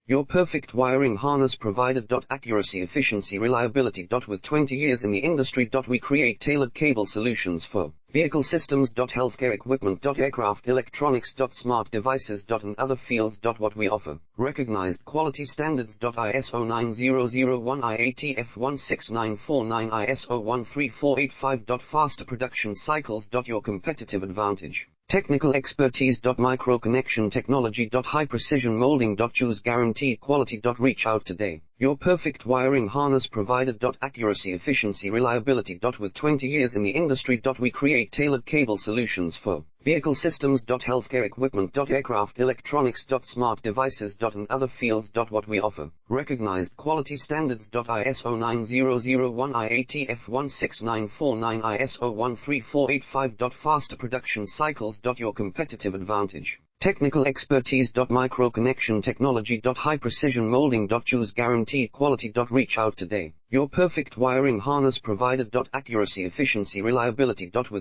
Your perfect wiring harness provider. Accuracy, efficiency, reliability. With 20 years in the industry. We create tailored cable solutions for vehicle systems. Healthcare equipment. Aircraft electronics. Smart devices. And other fields. What we offer: recognized quality standards. ISO 9001, IATF 16949, ISO 13485. Faster production cycles. Your competitive advantage: technical expertise. Micro connection technology. High precision molding. Choose guaranteed quality. Reach out today. Your perfect wiring harness provider. Accuracy, efficiency, reliability. With 20 years in the industry. We create tailored cable solutions for vehicle systems. Healthcare equipment. Aircraft electronics. Smart devices. And other fields. What we offer: recognized quality standards. ISO 9001, IATF 16949, ISO 13485. Faster production cycles. Your competitive advantage: technical expertise. Micro connection technology. High precision molding. Choose guaranteed quality. Reach out today. Your perfect wiring harness provider. Accuracy, efficiency, reliability. With